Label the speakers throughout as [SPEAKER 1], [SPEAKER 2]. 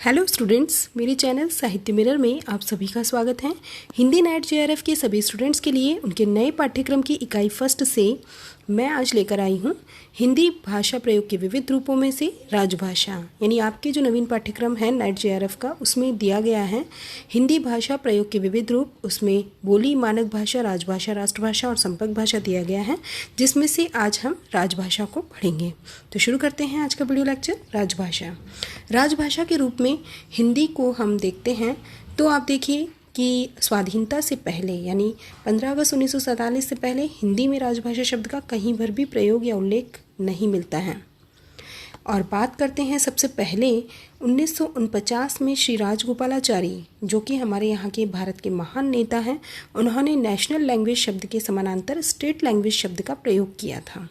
[SPEAKER 1] Hello students, मेरे channel साहित्य mirror में आप सभी का स्वागत है। हिंदी नेट जेआरएफ के सभी स्टूडेंट्स के लिए उनके नए पाठ्यक्रम की इकाई फर्स्ट से मैं आज लेकर आई हूँ हिंदी भाषा प्रयोग के विविध रूपों में से राजभाषा। यानी आपके जो नवीन पाठ्यक्रम है नेट जेआरएफ का, उसमें दिया गया है हिंदी भाषा प्रयोग के विविध रूप। उसमें बोली, मानक भाषा, राजभाषा, राष्ट्रभाषा और संपर्क भाषा दिया गया है, जिसमें से आज हम राजभाषा को पढ़ेंगे। तो शुरू करते हैं आज का वीडियो लेक्चर। राजभाषा। राजभाषा के रूप में हिंदी को हम देखते हैं तो आप देखिए कि स्वाधीनता से पहले यानी 15 अगस्त 1947 से पहले हिंदी में राजभाषा शब्द का कहीं पर भी प्रयोग या उल्लेख नहीं मिलता है। और बात करते हैं सबसे पहले 1949 में श्री राजगोपालाचारी, जो कि हमारे यहाँ के भारत के महान नेता हैं, उन्होंने नेशनल लैंग्वेज शब्द के समानांतर स्टेट लैंग्वेज शब्द का प्रयोग किया था।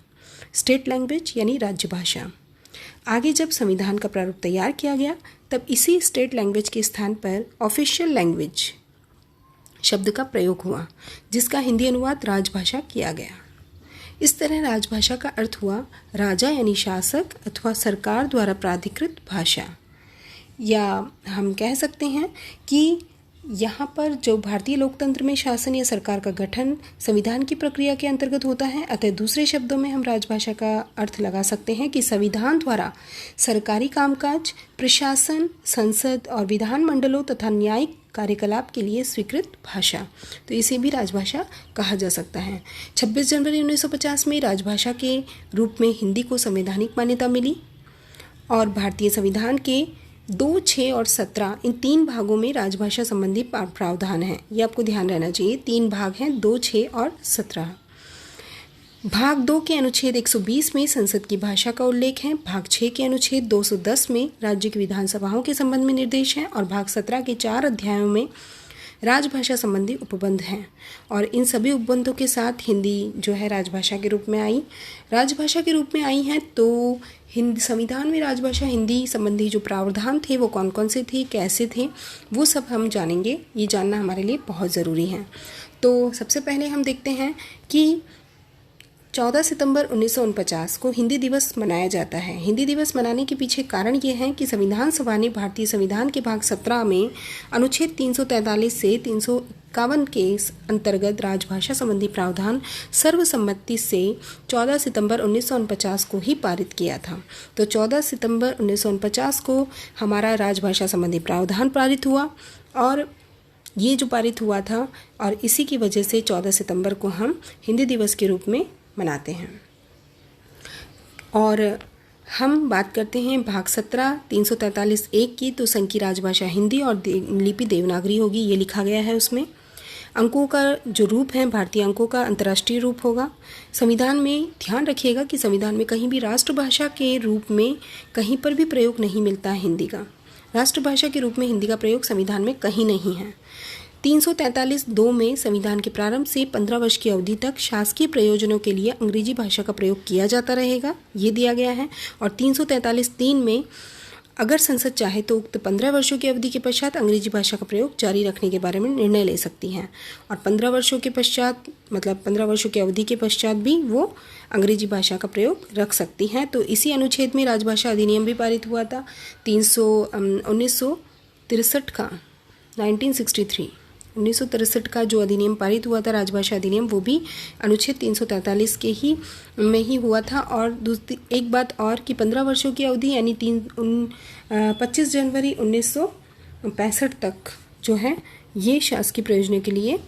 [SPEAKER 1] स्टेट लैंग्वेज यानी राज्य भाषा। आगे जब संविधान का प्रारूप तैयार किया गया तब इसी स्टेट लैंग्वेज के स्थान पर ऑफिशियल लैंग्वेज शब्द का प्रयोग हुआ, जिसका हिंदी अनुवाद राजभाषा किया गया। इस तरह राजभाषा का अर्थ हुआ राजा यानी शासक अथवा सरकार द्वारा प्राधिकृत भाषा। या हम कह सकते हैं कि यहाँ पर जो भारतीय लोकतंत्र में शासन या सरकार का गठन संविधान की प्रक्रिया के अंतर्गत होता है, अतः दूसरे शब्दों में हम राजभाषा का अर्थ लगा सकते हैं कि संविधान द्वारा सरकारी कामकाज, प्रशासन, संसद और विधान मंडलों तथा न्यायिक कार्यकलाप के लिए स्वीकृत भाषा। तो इसे भी राजभाषा कहा जा सकता है। 26 जनवरी 1950 में राजभाषा के रूप में हिंदी को संवैधानिक मान्यता मिली और भारतीय संविधान के 2, 6 और 17 इन 3 भागों में राजभाषा संबंधी प्रावधान है। ये आपको ध्यान रहना चाहिए। 3 भाग हैं, 2, 6 और 17। भाग 2 के अनुच्छेद 120 में संसद की भाषा का उल्लेख है। भाग 6 के अनुच्छेद 210 में राज्य की विधानसभाओं के संबंध में निर्देश है और भाग 17 के 4 अध्यायों में राजभाषा संबंधी उपबंध हैं। और इन सभी उपबंधों के साथ हिंदी जो है राजभाषा के रूप में आई। राजभाषा के रूप में आई है तो हिंदी संविधान में राजभाषा हिंदी संबंधी जो प्रावधान थे वो कौन कौन से थे, कैसे थे, वो सब हम जानेंगे। ये जानना हमारे लिए बहुत ज़रूरी है। तो सबसे पहले हम देखते हैं कि 14 सितंबर 1949 को हिंदी दिवस मनाया जाता है। हिंदी दिवस मनाने के पीछे कारण ये है कि संविधान सभा ने भारतीय संविधान के भाग 17 में अनुच्छेद 343 से 351 के अंतर्गत राजभाषा संबंधी प्रावधान सर्वसम्मति से 14 सितंबर 1949 को ही पारित किया था। तो 14 सितंबर 1949 को हमारा राजभाषा संबंधी प्रावधान पारित हुआ और ये जो पारित हुआ था और इसी की वजह से 14 सितंबर को हम हिंदी दिवस के रूप में मनाते हैं। और हम बात करते हैं भाग 17 343(1) की। तो संघ की राजभाषा हिंदी और लिपि देवनागरी होगी, ये लिखा गया है उसमें। अंकों का जो रूप है भारतीय अंकों का अंतर्राष्ट्रीय रूप होगा। संविधान में ध्यान रखिएगा कि संविधान में कहीं भी राष्ट्रभाषा के रूप में कहीं पर भी प्रयोग नहीं मिलता है हिंदी का। राष्ट्रभाषा के रूप में हिंदी का प्रयोग संविधान में कहीं नहीं है। 343(2) में संविधान के प्रारंभ से 15 वर्ष की अवधि तक शासकीय प्रयोजनों के लिए अंग्रेजी भाषा का प्रयोग किया जाता रहेगा, ये दिया गया है। और 343(3) में अगर संसद चाहे तो उक्त 15 वर्षों की अवधि के पश्चात अंग्रेजी भाषा का प्रयोग जारी रखने के बारे में निर्णय ले सकती है। और 15 वर्षों के पश्चात मतलब 15 वर्षों की अवधि के पश्चात भी वो अंग्रेजी भाषा का प्रयोग रख सकती हैं। तो इसी अनुच्छेद में राजभाषा अधिनियम भी पारित हुआ था 1963 का 1963 का जो अधिनियम पारित हुआ था राजभाषा अधिनियम, वो भी अनुच्छेद 343 के ही में ही हुआ था। और दूसरी एक बात और कि 15 वर्षों की अवधि यानी 25 जनवरी 1965 तक जो है ये शासकीय प्रयोजनों के लिए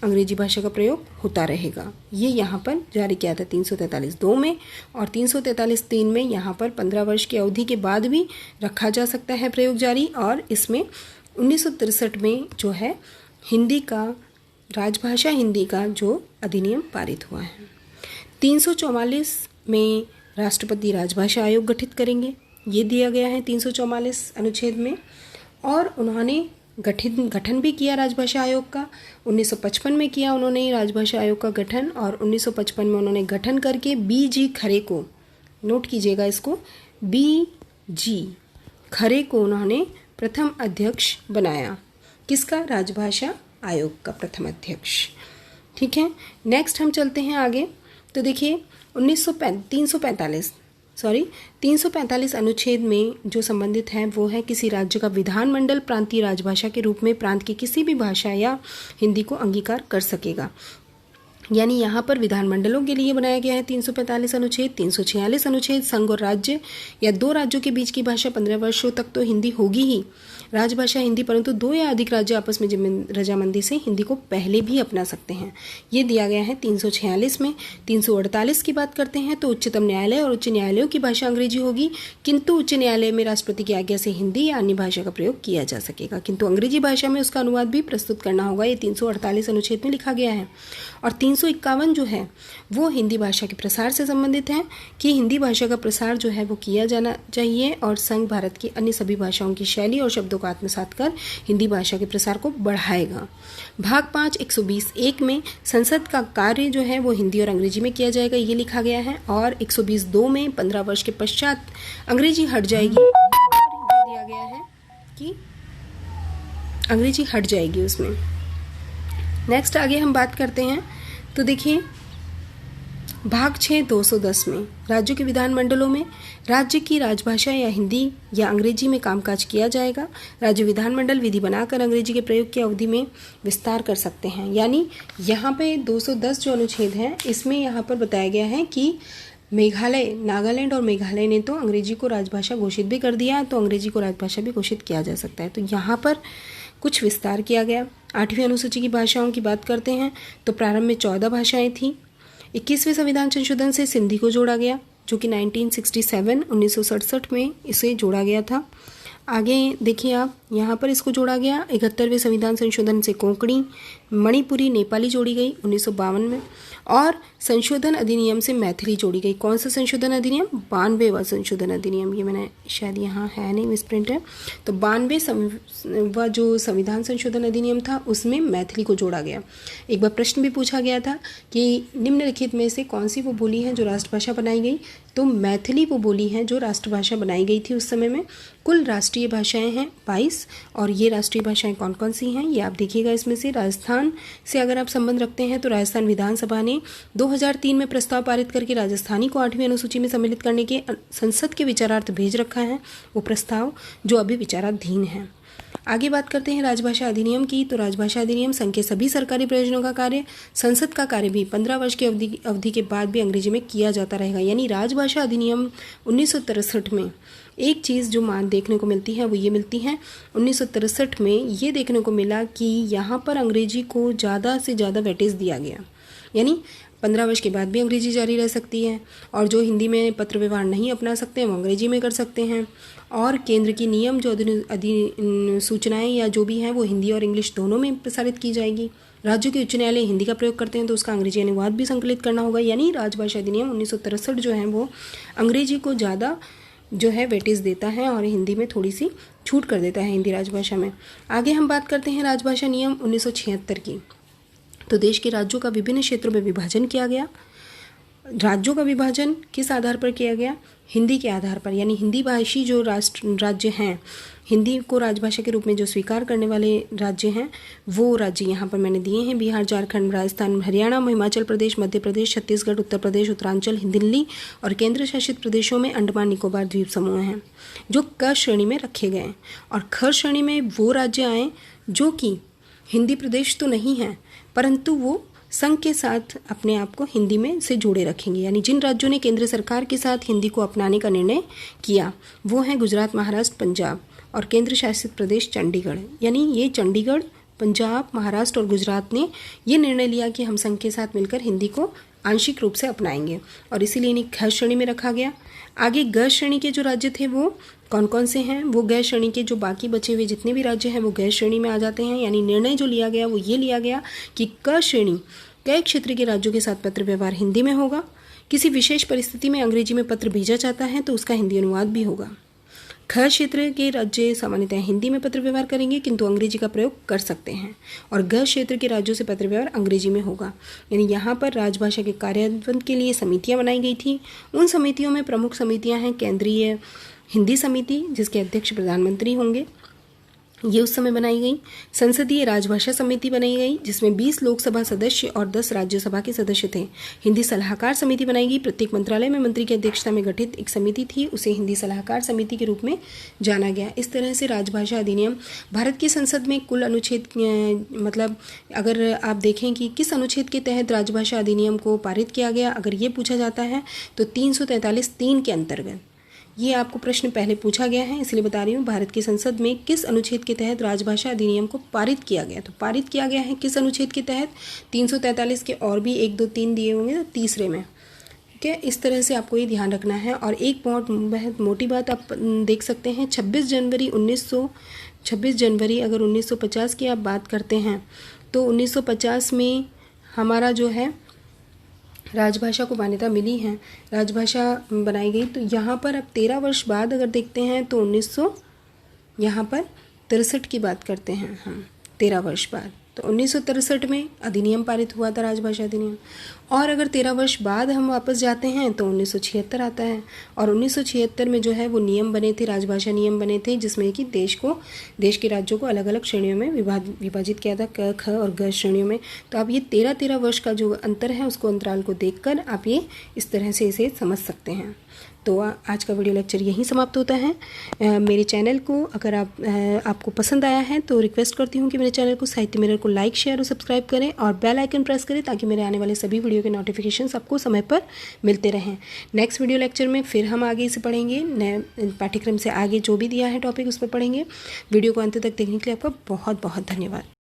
[SPEAKER 1] अंग्रेजी भाषा का प्रयोग होता रहेगा। ये यहाँ पर जारी किया था 343(2) में। और 343(3) में यहाँ पर 15 वर्ष की अवधि के बाद भी रखा जा सकता है प्रयोग जारी। और इसमें 1963 में जो है हिंदी का राजभाषा हिंदी का जो अधिनियम पारित हुआ है। 344 में राष्ट्रपति राजभाषा आयोग गठित करेंगे, ये दिया गया है 344 अनुच्छेद में। और उन्होंने गठन भी किया राजभाषा आयोग का। 1955 में किया उन्होंने राजभाषा आयोग का गठन। और 1955 में उन्होंने गठन करके BG खरे को, नोट कीजिएगा इसको, BG खरे को उन्होंने प्रथम अध्यक्ष बनाया। किसका? राजभाषा आयोग का प्रथम अध्यक्ष। ठीक है, नेक्स्ट हम चलते हैं आगे। तो देखिए 345 345 अनुच्छेद में जो संबंधित है वो है किसी राज्य का विधानमंडल प्रांतीय राजभाषा के रूप में प्रांत की किसी भी भाषा या हिंदी को अंगीकार कर सकेगा। यानी यहाँ पर विधानमंडलों के लिए बनाया गया है 345 अनुच्छेद। 346 अनुच्छेद संघ और राज्य या दो राज्यों के बीच की भाषा 15 वर्षों तक तो हिंदी होगी ही, राजभाषा हिंदी, परंतु दो या अधिक राज्य आपस में रजामंदी से हिंदी को पहले भी अपना सकते हैं। ये दिया गया है 346 में। 348 की बात करते हैं तो उच्चतम न्यायालय और उच्च न्यायालयों की भाषा अंग्रेजी होगी, किंतु उच्च न्यायालय में राष्ट्रपति की आज्ञा से हिंदी या अन्य भाषा का प्रयोग किया जा सकेगा, किंतु अंग्रेजी भाषा में उसका अनुवाद भी प्रस्तुत करना होगा। ये 348 अनुच्छेद में लिखा गया है। और 351 जो है वो हिंदी भाषा के प्रसार से संबंधित है कि हिंदी भाषा का प्रसार जो है वो किया जाना चाहिए और संघ भारत की अन्य सभी भाषाओं की शैली और शब्दों को आत्मसात कर हिंदी भाषा के प्रसार को बढ़ाएगा। भाग 5 120(1) में संसद का कार्य जो है वो हिंदी और अंग्रेजी में किया जाएगा, ये लिखा गया है। और 120(2) में 15 वर्ष के पश्चात अंग्रेजी हट जाएगी और ये दिया गया है कि अंग्रेजी हट जाएगी उसमें। नेक्स्ट आगे हम बात करते हैं तो देखिए भाग 6 210 में राज्यों के विधानमंडलों में राज्य की राजभाषा या हिंदी या अंग्रेजी में कामकाज किया जाएगा। राज्य विधानमंडल विधि बनाकर अंग्रेजी के प्रयोग की अवधि में विस्तार कर सकते हैं। यानी यहाँ पे 210 जो अनुच्छेद है इसमें यहाँ पर बताया गया है कि मेघालय, नागालैंड और मेघालय ने तो अंग्रेजी को राजभाषा घोषित भी कर दिया, तो अंग्रेजी को राजभाषा भी घोषित किया जा सकता है। तो यहाँ पर कुछ विस्तार किया गया। 8वीं अनुसूची की भाषाओं की बात करते हैं तो प्रारंभ में 14 भाषाएं थीं। 21वें संविधान संशोधन से सिंधी को जोड़ा गया जो कि 1967 में इसे जोड़ा गया था। आगे देखिए आप यहाँ पर इसको जोड़ा गया। 71वें संविधान संशोधन से कोंकणी, मणिपुरी, नेपाली जोड़ी गई 1952 में। और संशोधन अधिनियम से मैथिली जोड़ी गई। कौन सा संशोधन अधिनियम? 92वां संशोधन अधिनियम। ये मैंने शायद यहाँ है नहीं, मिसप्रिंट है। तो 92वां जो संविधान संशोधन अधिनियम था उसमें मैथिली को जोड़ा गया। एक बार प्रश्न भी पूछा गया था कि निम्नलिखित में से कौन सी वो बोली है जो राष्ट्रभाषा बनाई गई, तो मैथिली वो बोली है जो राष्ट्रभाषा बनाई गई थी उस समय में। कुल राष्ट्रीय भाषाएं हैं 22 और ये राष्ट्रीय भाषाएं कौन कौन सी हैं ये आप देखिएगा। इसमें से राजस्थान से अगर आप संबंध रखते हैं तो राजस्थान विधानसभा ने 2003 में प्रस्ताव पारित करके राजस्थानी को 8वीं अनुसूची में सम्मिलित करने के संसद के विचारार्थ भेज रखा है, वो प्रस्ताव जो अभी विचाराधीन है। आगे बात करते हैं राजभाषा अधिनियम की। तो राजभाषा अधिनियम संघ के सभी सरकारी प्रयोजनों का कार्य, संसद का कार्य भी 15 वर्ष की अवधि के बाद भी अंग्रेजी में किया जाता रहेगा। यानी राजभाषा अधिनियम 1963 में एक चीज़ जो मान देखने को मिलती है वो ये मिलती है 1963 में ये देखने को मिला कि यहाँ पर अंग्रेजी को ज़्यादा से ज़्यादा वेटेज दिया गया। यानी 15 वर्ष के बाद भी अंग्रेजी जारी रह सकती है और जो हिंदी में पत्र व्यवहार नहीं अपना सकते हैं वो अंग्रेजी में कर सकते हैं। और केंद्र की नियम जो सूचनाएं या जो भी हैं वो हिंदी और इंग्लिश दोनों में प्रसारित की जाएगी। राज्यों के उच्च न्यायालय हिंदी का प्रयोग करते हैं तो उसका अंग्रेजी अनुवाद भी संकलित करना होगा। यानी राजभाषा अधिनियम 1963 जो है वो अंग्रेजी को ज़्यादा जो है वेटेज देता है और हिंदी में थोड़ी सी छूट कर देता है हिंदी राजभाषा में। आगे हम बात करते हैं राजभाषा नियम 1976 की। तो देश के राज्यों का विभिन्न क्षेत्रों में विभाजन किया गया। राज्यों का विभाजन किस आधार पर किया गया? हिंदी के आधार पर। यानी हिंदी भाषी जो राज्य हैं, हिंदी को राजभाषा के रूप में जो स्वीकार करने वाले राज्य हैं वो राज्य यहाँ पर मैंने दिए हैं। बिहार, झारखंड, राजस्थान, हरियाणा, हिमाचल प्रदेश, मध्य प्रदेश, छत्तीसगढ़, उत्तर प्रदेश, उत्तरांचल, दिल्ली और केंद्र शासित प्रदेशों में अंडमान निकोबार द्वीप समूह हैं जो क श्रेणी में रखे गए। और ख श्रेणी में वो राज्य आए जो कि हिंदी प्रदेश तो नहीं है परंतु वो संघ के साथ अपने आप को हिंदी में से जोड़े रखेंगे। यानी जिन राज्यों ने केंद्र सरकार के साथ हिंदी को अपनाने का निर्णय किया वो हैं गुजरात, महाराष्ट्र, पंजाब और केंद्र शासित प्रदेश चंडीगढ़। यानी ये चंडीगढ़, पंजाब, महाराष्ट्र और गुजरात ने ये निर्णय लिया कि हम संघ के साथ मिलकर हिंदी को आंशिक रूप से अपनाएंगे और इसीलिए इन्हें ख श्रेणी में रखा गया। आगे ग श्रेणी के जो राज्य थे वो कौन कौन से हैं? वो ग श्रेणी के जो बाकी बचे हुए जितने भी राज्य हैं वो ग श्रेणी में आ जाते हैं। यानी निर्णय जो लिया गया वो ये लिया गया कि क श्रेणी कई क्षेत्र के राज्यों के साथ पत्र व्यवहार हिंदी में होगा। किसी विशेष परिस्थिति में अंग्रेजी में पत्र भेजा जाता है तो उसका हिंदी अनुवाद भी होगा। ख क्षेत्र के राज्य सामान्यतः हिंदी में पत्र व्यवहार करेंगे किंतु अंग्रेजी का प्रयोग कर सकते हैं और ग क्षेत्र के राज्यों से पत्र व्यवहार अंग्रेजी में होगा। यानी यहाँ पर राजभाषा के कार्यान्वयन के लिए समितियाँ बनाई गई थी। उन समितियों में प्रमुख समितियाँ हैं केंद्रीय हिंदी समिति जिसके अध्यक्ष प्रधानमंत्री होंगे, ये उस समय बनाई गई। संसदीय राजभाषा समिति बनाई गई जिसमें 20 लोकसभा सदस्य और 10 राज्यसभा के सदस्य थे। हिंदी सलाहकार समिति बनाई गई। प्रत्येक मंत्रालय में मंत्री की अध्यक्षता में गठित एक समिति थी, उसे हिंदी सलाहकार समिति के रूप में जाना गया। इस तरह से राजभाषा अधिनियम भारत की संसद में कुल अनुच्छेद मतलब अगर आप देखें कि किस अनुच्छेद के तहत राजभाषा अधिनियम को पारित किया गया, अगर ये पूछा जाता है तो 343(3) के अंतर्गत ये आपको प्रश्न पहले पूछा गया है, इसलिए बता रही हूँ भारत की संसद में किस अनुच्छेद के तहत राजभाषा अधिनियम को पारित किया गया। तो पारित किया गया है किस अनुच्छेद के तहत, 343 के और भी 1, 2, 3 दिए होंगे तो तीसरे में। ठीक है, इस तरह से आपको ये ध्यान रखना है। और एक बहुत मोटी बात आप देख सकते हैं, 26 जनवरी अगर 1950 की आप बात करते हैं तो 1950 में हमारा जो है राजभाषा को मान्यता मिली है, राजभाषा बनाई गई। तो यहाँ पर अब 13 वर्ष बाद अगर देखते हैं तो 1963 की बात करते हैं हम, 13 वर्ष बाद तो 1963 में अधिनियम पारित हुआ था, राजभाषा अधिनियम। और अगर 13 वर्ष बाद हम वापस जाते हैं तो 1976 आता है। और 1976 में जो है वो नियम बने थे, राजभाषा नियम बने थे, जिसमें कि देश के राज्यों को अलग अलग श्रेणियों में विभाजित किया था, क, ख और ग श्रेणियों में। तो आप ये 13 वर्ष का जो अंतर है उसको अंतराल को देखकर आप ये इस तरह से इसे समझ सकते हैं। तो आज का वीडियो लेक्चर यहीं समाप्त होता है। मेरे चैनल को अगर आपको पसंद आया है तो रिक्वेस्ट करती हूँ कि मेरे चैनल को साहित्य मिरर को लाइक, शेयर और सब्सक्राइब करें और बेल आइकन प्रेस करें ताकि मेरे आने वाले सभी वीडियो के नोटिफिकेशन आपको समय पर मिलते रहें। नेक्स्ट वीडियो लेक्चर में फिर हम आगे इसे पढ़ेंगे, नए पाठ्यक्रम से आगे जो भी दिया है टॉपिक उस पर पढ़ेंगे। वीडियो को अंत तक देखने के लिए आपका बहुत बहुत धन्यवाद।